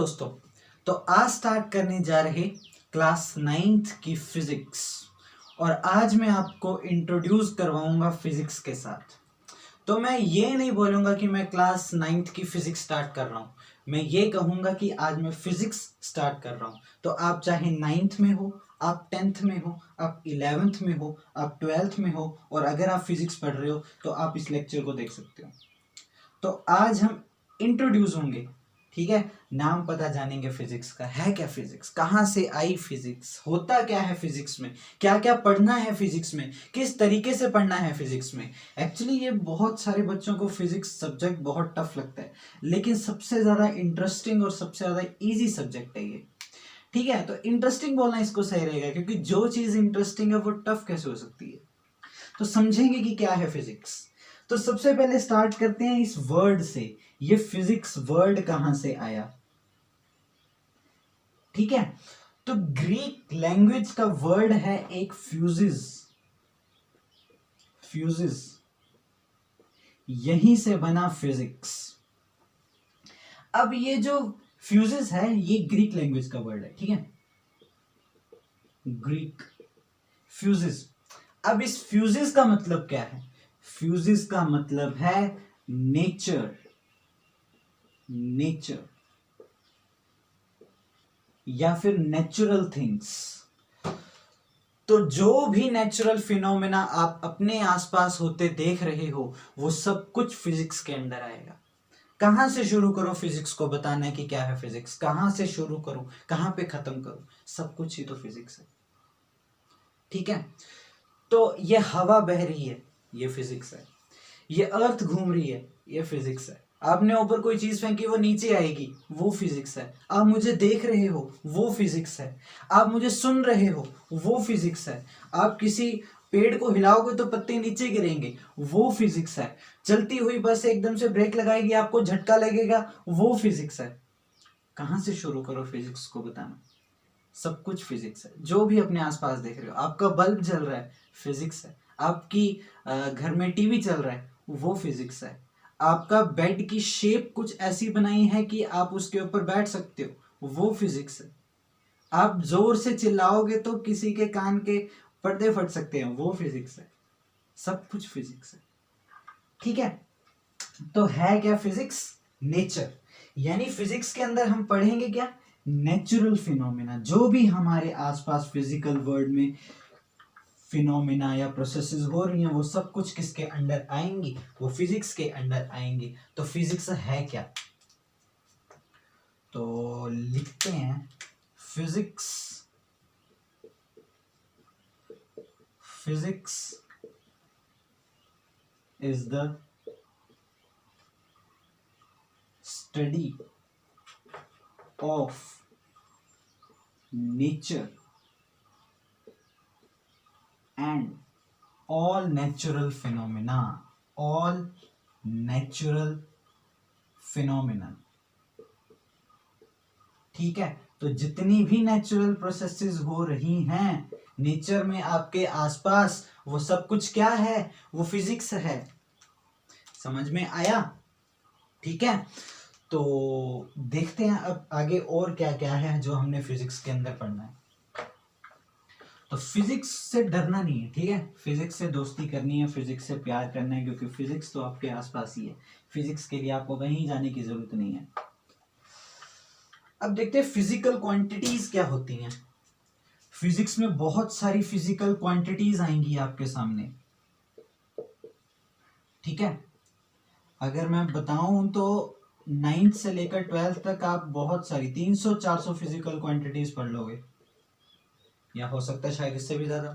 दोस्तों, तो आज स्टार्ट करने जा रहे क्लास 9th की फिजिक्स। और आज मैं आपको इंट्रोड्यूस करवाऊंगा फिजिक्स के साथ। तो मैं ये नहीं बोलूँगा कि मैं क्लास 9th की फिजिक्स स्टार्ट कर रहा हूँ, मैं ये कहूँगा कि आज मैं फिजिक्स स्टार्ट कर रहा हूँ। तो आप चाहे 9th में हो, आप 10th में हो, आप 11th में हो, आप 12th में हो, और अगर आप फिजिक्स पढ़ रहे हो तो आप इस लेक्चर को देख सकते हो। तो आज हम इंट्रोड्यूस होंगे, ठीक है। नाम पता जानेंगे फिजिक्स का, है क्या फिजिक्स, कहाँ से आई फिजिक्स, होता क्या है फिजिक्स में, क्या क्या पढ़ना है फिजिक्स में, किस तरीके से पढ़ना है फिजिक्स में। एक्चुअली ये बहुत सारे बच्चों को फिजिक्स सब्जेक्ट बहुत टफ लगता है, लेकिन सबसे ज़्यादा इंटरेस्टिंग और सबसे ज़्यादा ईजी सब्जेक्ट है ये, ठीक है। तो इंटरेस्टिंग बोलना इसको सही रहेगा, क्योंकि जो चीज़ इंटरेस्टिंग है वो टफ कैसे हो सकती है। तो समझेंगे कि क्या है फिजिक्स। तो सबसे पहले स्टार्ट करते हैं इस वर्ड से, ये फिजिक्स वर्ड कहां से आया, ठीक है। तो ग्रीक लैंग्वेज का वर्ड है एक फ्यूजिस, फ्यूजिस, यहीं से बना फिजिक्स। अब ये जो फ्यूजिस है ये ग्रीक लैंग्वेज का वर्ड है, ठीक है, ग्रीक फ्यूजिस। अब इस फ्यूजिस का मतलब क्या है, फ्यूजिस का मतलब है नेचर, नेचर या फिर नेचुरल थिंग्स। तो जो भी नेचुरल फिनोमेना आप अपने आसपास होते देख रहे हो वो सब कुछ फिजिक्स के अंदर आएगा। कहां से शुरू करो फिजिक्स को बताना है कि क्या है फिजिक्स, कहां से शुरू करूं, कहां पे खत्म करूं, सब कुछ ही तो फिजिक्स है, ठीक है। तो ये हवा बह रही है, ये फिजिक्स है। ये अर्थ घूम रही है, ये फिजिक्स है। आपने ऊपर कोई चीज फेंकी वो नीचे आएगी, वो फिजिक्स है। आप मुझे देख रहे हो, वो फिजिक्स है। आप मुझे सुन रहे हो, वो फिजिक्स है। आप किसी पेड़ को हिलाओगे तो पत्ते नीचे गिरेंगे, वो फिजिक्स है। चलती हुई बस एकदम से ब्रेक लगाएगी, आपको झटका लगेगा, वो फिजिक्स है। कहां से शुरू करो फिजिक्स को बताना, सब कुछ फिजिक्स है। जो भी अपने आसपास देख रहे हो, आपका बल्ब जल रहा है, फिजिक्स है। आपकी घर में टीवी चल रहा है, वो फिजिक्स है। आपका बेड की शेप कुछ ऐसी बनाई है कि आप उसके ऊपर बैठ सकते हो, वो फिजिक्स है। आप जोर से चिल्लाओगे तो किसी के कान के पर्दे फट सकते हैं, वो फिजिक्स है। सब कुछ फिजिक्स है, ठीक है। तो है क्या फिजिक्स, नेचर। यानी फिजिक्स के अंदर हम पढ़ेंगे क्या, नेचुरल फिनोमेना। जो भी हमारे आसपास फिजिकल वर्ल्ड में फिनोमेना या प्रोसेसेस हो रही हैं वो सब कुछ किसके अंडर आएंगी, वो फिजिक्स के अंडर आएंगी। तो फिजिक्स है क्या, तो लिखते हैं physics, physics is the study of nature and all natural phenomena, all natural phenomena, ठीक है। तो जितनी भी नेचुरल प्रोसेसेस हो रही हैं नेचर में आपके आसपास, वो सब कुछ क्या है, वो फिजिक्स है। समझ में आया, ठीक है। तो देखते हैं अब आगे और क्या क्या है जो हमने फिजिक्स के अंदर पढ़ना है। तो फिजिक्स से डरना नहीं है, ठीक है। फिजिक्स से दोस्ती करनी है, फिजिक्स से प्यार करना है, क्योंकि फिजिक्स तो आपके आसपास ही है। फिजिक्स के लिए आपको कहीं जाने की जरूरत नहीं है। अब देखते हैं फिजिकल क्वांटिटीज क्या होती हैं। फिजिक्स में बहुत सारी फिजिकल क्वांटिटीज आएंगी आपके सामने, ठीक है। अगर मैं बताऊं तो 9th से लेकर 12th तक आप बहुत सारी 300-400 फिजिकल क्वांटिटीज पढ़ लोगे, या हो सकता है शायद इससे भी ज्यादा।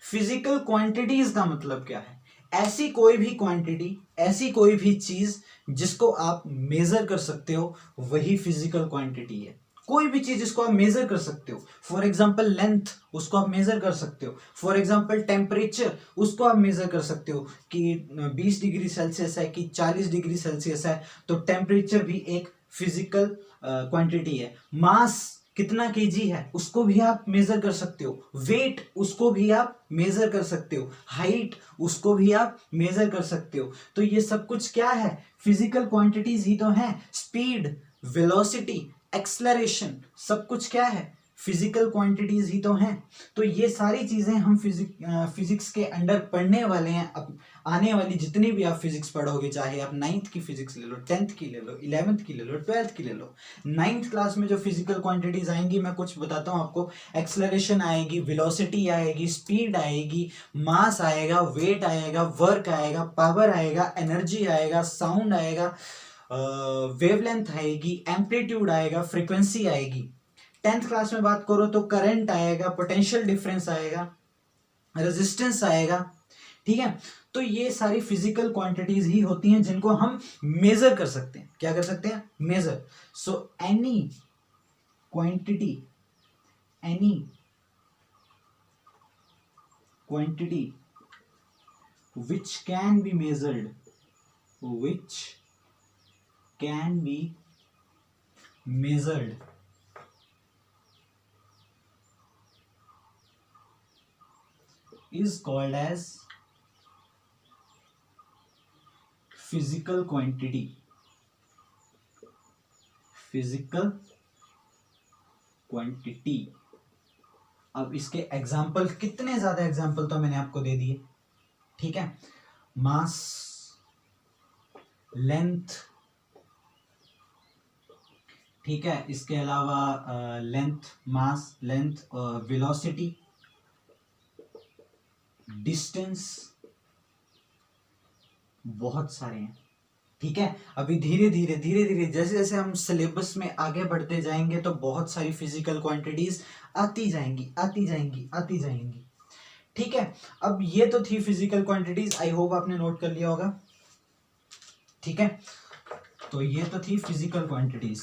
फिजिकल क्वांटिटीज का मतलब क्या है, ऐसी कोई भी क्वांटिटी, ऐसी कोई भी चीज जिसको आप मेजर कर सकते हो, वही फिजिकल क्वांटिटी है। कोई भी चीज जिसको आप मेजर कर सकते हो, फॉर एग्जांपल लेंथ, उसको आप मेजर कर सकते हो। फॉर एग्जांपल टेम्परेचर, उसको आप मेजर कर सकते हो कि 20 डिग्री सेल्सियस है कि 40 डिग्री सेल्सियस है। तो टेम्परेचर भी एक फिजिकल क्वांटिटी है। मास कितना केजी है उसको भी आप मेजर कर सकते हो, वेट उसको भी आप मेजर कर सकते हो, हाइट उसको भी आप मेजर कर सकते हो। तो ये सब कुछ क्या है, फिजिकल क्वांटिटीज ही तो हैं। स्पीड, वेलोसिटी, एक्सलरेशन, सब कुछ क्या है, फिजिकल क्वांटिटीज ही तो हैं। तो ये सारी चीजें हम फिजिक्स के अंडर पढ़ने वाले हैं। अब आने वाली जितनी भी आप फिजिक्स पढ़ोगे, चाहे आप 9th की फिजिक्स ले लो, 10th की ले लो, 11th की ले लो, 12th की ले लो, 9th क्लास में जो फिजिकल क्वांटिटीज आएंगी, मैं कुछ बताता हूँ आपको। एक्सलरेशन आएगी, वेलोसिटी आएगी, स्पीड आएगी, मास आएगा, वेट आएगा, वर्क आएगा, पावर आएगा, एनर्जी आएगा, साउंड आएगा, वेवलेंथ आएगी, एम्पलीट्यूड आएगा, फ्रीक्वेंसी आएगी। 10th क्लास में बात करो तो करंट आएगा, पोटेंशियल डिफरेंस आएगा, रेजिस्टेंस आएगा। ठीक है, तो ये सारी फिजिकल क्वांटिटीज ही होती हैं जिनको हम मेजर कर सकते हैं। क्या कर सकते हैं, measure. So any quantity which can be measured is called as physical quantity. अब इसके एग्जाम्पल, कितने ज्यादा एग्जाम्पल तो मैंने आपको दे दिए। ठीक है, मास, लेंथ, ठीक है, इसके अलावा लेंथ, मास, लेंथ, वेलोसिटी, डिस्टेंस, बहुत सारे हैं। ठीक है, अभी धीरे धीरे जैसे जैसे हम सिलेबस में आगे बढ़ते जाएंगे तो बहुत सारी फिजिकल क्वांटिटीज आती जाएंगी। ठीक है, अब ये तो थी फिजिकल क्वांटिटीज, आई होप आपने नोट कर लिया होगा। ठीक है, तो ये तो थी फिजिकल क्वांटिटीज।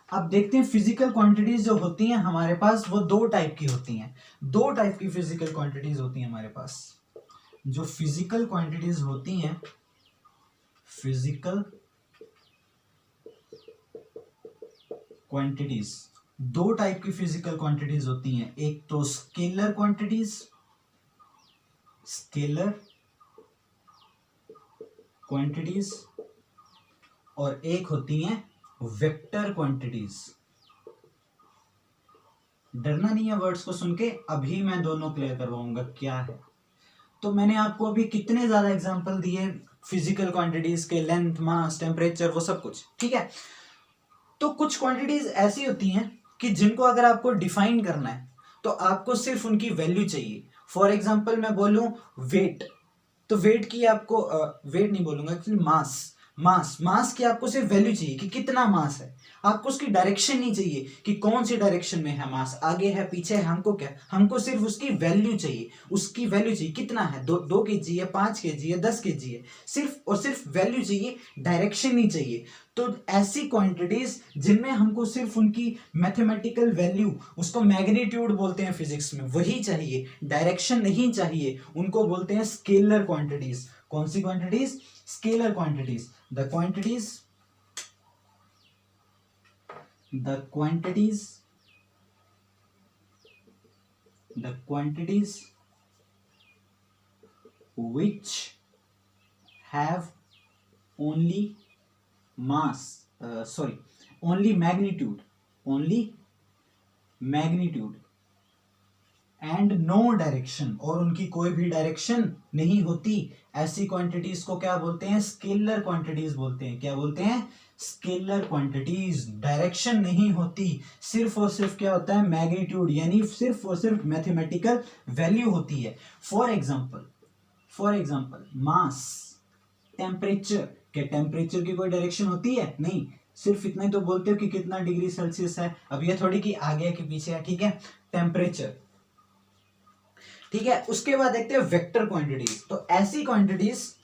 अब देखते हैं फिजिकल क्वांटिटीज जो होती हैं हमारे पास, वो दो टाइप की होती हैं। दो टाइप की फिजिकल क्वांटिटीज होती हैं हमारे पास। जो फिजिकल क्वांटिटीज होती हैं, फिजिकल क्वांटिटीज, दो टाइप की फिजिकल क्वांटिटीज होती हैं। एक तो स्केलर क्वांटिटीज और एक होती हैं वेक्टर क्वांटिटीज। डरना नहीं है वर्ड्स को सुन के, अभी मैं दोनों क्लियर करवाऊंगा क्या है। तो मैंने आपको अभी कितने ज्यादा एग्जांपल दिए फिजिकल क्वांटिटीज के, लेंथ, मास, टेम्परेचर, वो सब कुछ। ठीक है, तो कुछ क्वांटिटीज ऐसी होती हैं कि जिनको अगर आपको डिफाइन करना है तो आपको सिर्फ उनकी वैल्यू चाहिए। फॉर एग्जांपल मैं बोलूं वेट, तो वेट की आपको वेट नहीं बोलूंगा एक्चुअली, मास की आपको सिर्फ वैल्यू चाहिए कि कितना मास है। आपको उसकी डायरेक्शन नहीं चाहिए कि कौन सी डायरेक्शन में है मास, आगे है, पीछे है, हमको सिर्फ उसकी वैल्यू चाहिए। कितना है, 2 kg है, 5 kg है, 10 kg है, सिर्फ और सिर्फ वैल्यू चाहिए, डायरेक्शन नहीं चाहिए। तो ऐसी क्वांटिटीज जिनमें हमको सिर्फ उनकी मैथमेटिकल वैल्यू, उसको मैग्नीट्यूड बोलते हैं फिजिक्स में, वही चाहिए, डायरेक्शन नहीं चाहिए, उनको बोलते हैं स्केलर क्वांटिटीज। कौन सी quantities, scalar quantities. The quantities which have only magnitude and no direction, और उनकी कोई भी डायरेक्शन नहीं होती, ऐसी क्वांटिटीज को क्या बोलते हैं, स्केलर क्वांटिटीज बोलते हैं। क्या बोलते हैं, स्केलर क्वांटिटीज। डायरेक्शन नहीं होती, सिर्फ और सिर्फ क्या होता है, मैग्नीट्यूड, यानी सिर्फ और सिर्फ मैथमेटिकल वैल्यू होती है। For example mass, temperature. क्या टेम्परेचर की कोई डायरेक्शन होती है, नहीं, सिर्फ इतना ही तो बोलते हो कि कितना डिग्री सेल्सियस है। अब ये थोड़ी कि आगे है कि पीछे है। ठीक है, टेम्परेचर। ठीक है, उसके बाद देखते हैं वेक्टर क्वांटिटीज। तो ऐसी क्वांटिटीज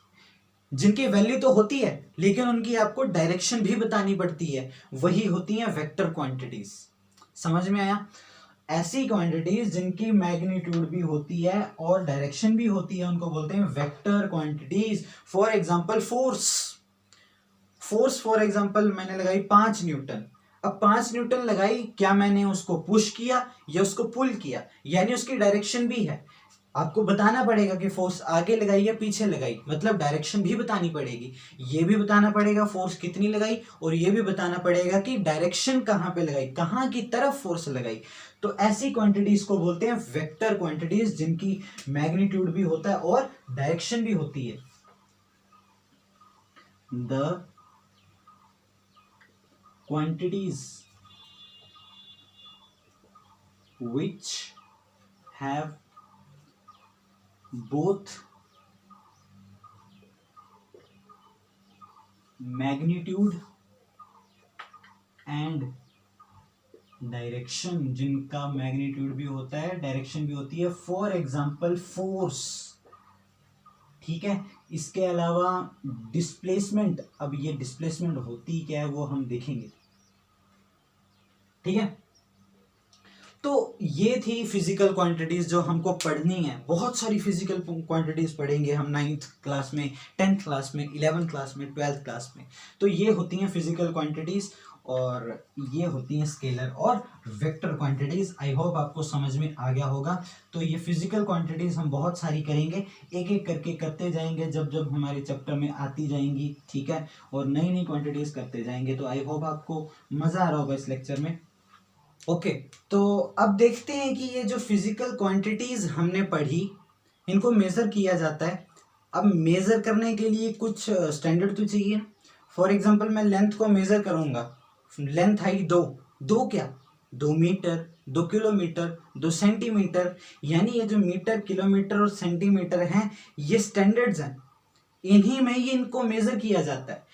जिनकी वैल्यू तो होती है लेकिन उनकी आपको डायरेक्शन भी बतानी पड़ती है, वही होती है वेक्टर क्वांटिटीज। समझ में आया? ऐसी क्वांटिटीज जिनकी मैग्नीट्यूड भी होती है और डायरेक्शन भी होती है, उनको बोलते हैं vector quantities. For example force for example मैंने लगाई 5 न्यूटन। अब 5 न्यूटन लगाई, क्या मैंने उसको पुश किया या उसको पुल किया, यानी उसकी डायरेक्शन भी है। आपको बताना पड़ेगा कि फोर्स आगे लगाई या पीछे लगाई, मतलब डायरेक्शन भी बतानी पड़ेगी, ये भी बताना पड़ेगा फोर्स कितनी लगाई, और ये भी बताना पड़ेगा कि डायरेक्शन कहाँ पे लगाई, कहाँ की तरफ फोर्स लगाई। तो ऐसी क्वांटिटीज को बोलते हैं वेक्टर क्वांटिटीज, जिनकी मैग्नीट्यूड भी होता है और डायरेक्शन भी होती है। The quantities which have both magnitude and direction, जिनका मैग्नीट्यूड भी होता है डायरेक्शन भी होती है। फॉर एग्जाम्पल फोर्स, ठीक है। इसके अलावा डिस्प्लेसमेंट, अब ये डिस्प्लेसमेंट होती क्या है वो हम देखेंगे, ठीक है। तो ये थी फिजिकल क्वांटिटीज जो हमको पढ़नी है। बहुत सारी फिजिकल क्वांटिटीज पढ़ेंगे हम 9th क्लास में, 10th क्लास में, 11th क्लास में, 12th क्लास में। तो ये होती हैं फिजिकल क्वांटिटीज और ये होती हैं स्केलर और वेक्टर क्वांटिटीज। आई होप आपको समझ में आ गया होगा। तो ये फिजिकल क्वांटिटीज हम बहुत सारी करेंगे, एक एक करके करते जाएंगे जब जब हमारे चैप्टर में आती जाएंगी, ठीक है। और नई नई क्वांटिटीज करते जाएंगे। तो आई होप आपको मजा आ रहा होगा इस लेक्चर में। ओके, तो अब देखते हैं कि ये जो फिजिकल क्वांटिटीज हमने पढ़ी, इनको मेजर किया जाता है। अब मेजर करने के लिए कुछ स्टैंडर्ड तो चाहिए। फॉर एग्जांपल मैं लेंथ को मेजर करूंगा, लेंथ हाइट दो क्या 2 मीटर, 2 किलोमीटर, 2 सेंटीमीटर, यानी ये जो मीटर, किलोमीटर और सेंटीमीटर हैं ये स्टैंडर्ड्स हैं, इन्हीं में ही इनको मेजर किया जाता है।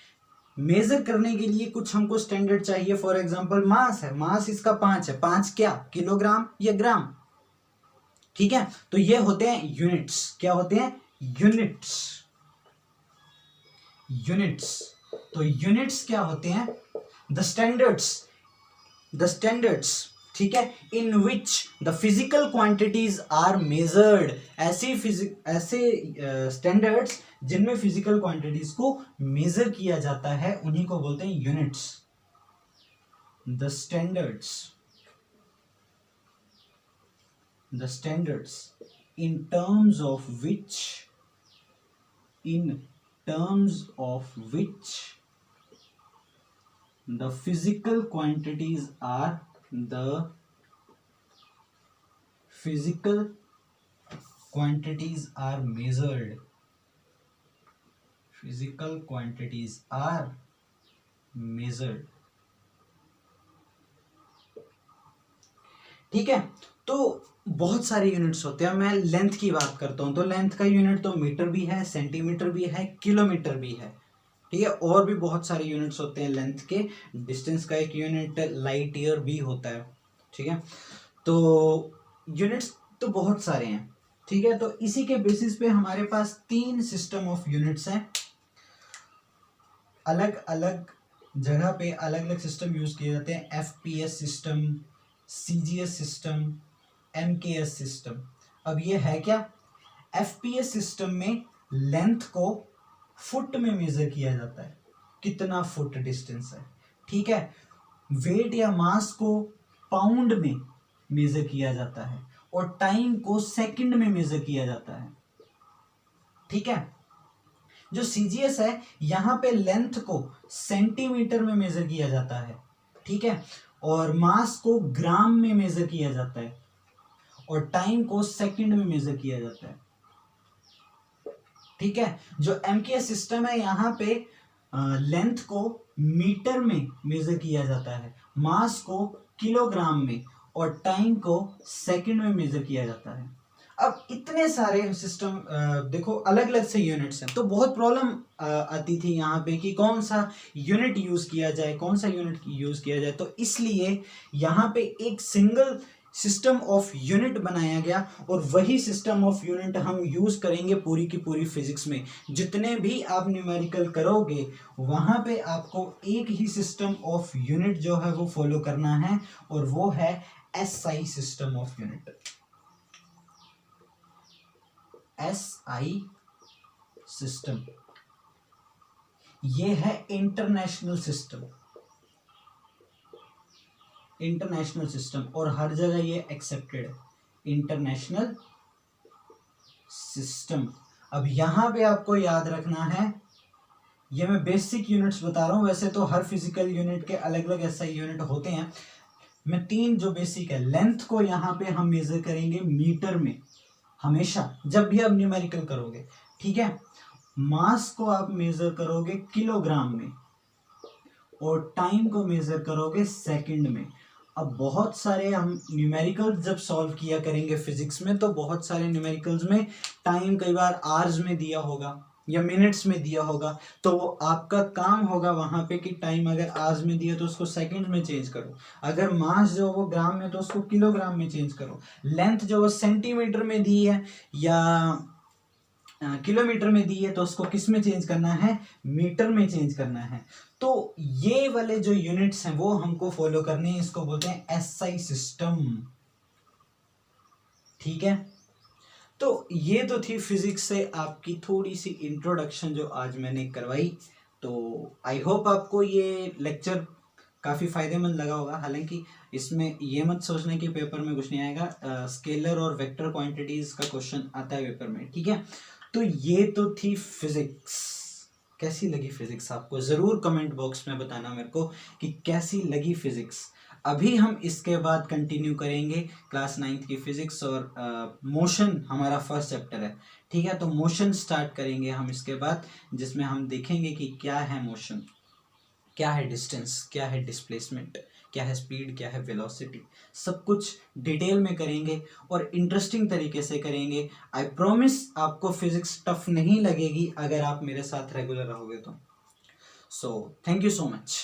मेजर करने के लिए कुछ हमको स्टैंडर्ड चाहिए। फॉर एग्जांपल मास है, मास इसका 5 है, 5 क्या किलोग्राम या ग्राम, ठीक है। तो ये होते हैं यूनिट्स, क्या होते हैं यूनिट्स, यूनिट्स। तो यूनिट्स क्या होते हैं द स्टैंडर्ड्स, ठीक है, in which the physical quantities are measured. ऐसे स्टैंडर्ड्स जिनमें फिजिकल क्वांटिटीज को मेजर किया जाता है उन्हीं को बोलते हैं units. The standards in terms of which the physical quantities are measured. Physical quantities are measured. ठीक है। तो बहुत सारे यूनिट्स होते हैं। मैं लेंथ की बात करता हूं तो लेंथ का यूनिट तो मीटर भी है, सेंटीमीटर भी है, किलोमीटर भी है, ठीक है। और भी बहुत सारे यूनिट्स होते हैं लेंथ के। डिस्टेंस का एक यूनिट लाइट ईयर भी होता है, ठीक है। तो यूनिट्स तो बहुत सारे हैं, ठीक है। तो इसी के बेसिस पे हमारे पास 3 सिस्टम ऑफ यूनिट्स हैं। अलग अलग जगह पे अलग अलग सिस्टम यूज किए जाते हैं। FPS system, CGS system, MKS system. अब ये है क्या, एफपीएस सिस्टम में लेंथ को फुट में मेजर किया जाता है, कितना फुट डिस्टेंस है, ठीक है। वेट या मास को पाउंड में मेजर किया जाता है और टाइम को सेकंड में मेजर किया जाता है, ठीक है। जो सीजीएस है यहां पे लेंथ को सेंटीमीटर में मेजर किया जाता है, ठीक है, और मास को ग्राम में मेजर किया जाता है और टाइम को सेकंड में मेजर किया जाता है, ठीक है। जो एमकेएस सिस्टम है यहाँ पे लेंथ को मीटर में मेजर किया जाता है, मास को किलोग्राम में और टाइम को सेकंड में मेजर किया जाता है। अब इतने सारे सिस्टम देखो अलग अलग से यूनिट्स हैं, तो बहुत प्रॉब्लम आती थी यहाँ पे कि कौन सा यूनिट यूज किया जाए, कौन सा यूनिट यूज किया जाए। तो इसलिए यहाँ पे एक सिंगल सिस्टम ऑफ यूनिट बनाया गया और वही सिस्टम ऑफ यूनिट हम यूज करेंगे पूरी की पूरी फिजिक्स में। जितने भी आप न्यूमेरिकल करोगे वहां पे आपको एक ही सिस्टम ऑफ यूनिट जो है वो फॉलो करना है और वो है SI system of unit. SI system ये है इंटरनेशनल सिस्टम, इंटरनेशनल सिस्टम और हर जगह ये एक्सेप्टेड है। International system. अब यहाँ पे आपको याद रखना है, ये मैं बेसिक यूनिट्स बता रहा हूँ, वैसे तो हर फिजिकल यूनिट के अलग अलग एसआई यूनिट होते हैं। मैं 3 जो बेसिक है, लेंथ को यहाँ पे हम मेजर करेंगे मीटर में हमेशा जब भी आप न्यूमेरिकल करोगे, ठीक है। मास को आप मेजर करोगे किलोग्राम में, और टाइम को मेजर करोगे सेकंड में। अब बहुत सारे हम न्यूमेरिकल्स जब सॉल्व किया करेंगे फिजिक्स में, तो बहुत सारे न्यूमेरिकल्स में टाइम कई बार आवर्स में दिया होगा या मिनट्स में दिया होगा, तो वो आपका काम होगा वहां पे कि टाइम अगर आवर्स में दिया तो उसको सेकंड में चेंज करो, अगर मास जो वो ग्राम में तो उसको किलोग्राम में चेंज करो, लेंथ जो वो सेंटीमीटर में दी है या किलोमीटर में दी है तो उसको किस में चेंज करना है, मीटर में चेंज करना है। तो ये वाले जो यूनिट्स हैं वो हमको फॉलो करने हैं, इसको बोलते हैं एसआई सिस्टम, ठीक है। तो ये तो थी फिजिक्स से आपकी थोड़ी सी इंट्रोडक्शन जो आज मैंने करवाई। तो आई होप आपको ये लेक्चर काफ़ी फायदेमंद लगा होगा। हालांकि इसमें ये मत सोचना कि पेपर में कुछ नहीं आएगा, स्केलर और वेक्टर क्वांटिटीज का क्वेश्चन आता है पेपर में, ठीक है। तो ये तो थी फिजिक्स। कैसी लगी फिजिक्स आपको, ज़रूर कमेंट बॉक्स में बताना मेरे को कि कैसी लगी फिजिक्स। अभी हम इसके बाद कंटिन्यू करेंगे क्लास 9th की फिजिक्स, और मोशन हमारा फर्स्ट चैप्टर है, ठीक है। तो मोशन स्टार्ट करेंगे हम इसके बाद, जिसमें हम देखेंगे कि क्या है मोशन, क्या है डिस्टेंस, क्या है डिस्प्लेसमेंट, क्या है स्पीड, क्या है वेलोसिटी, सब कुछ डिटेल में करेंगे और इंटरेस्टिंग तरीके से करेंगे। आई प्रॉमिस आपको फिजिक्स टफ नहीं लगेगी अगर आप मेरे साथ रेगुलर रहोगे तो। So thank you so much.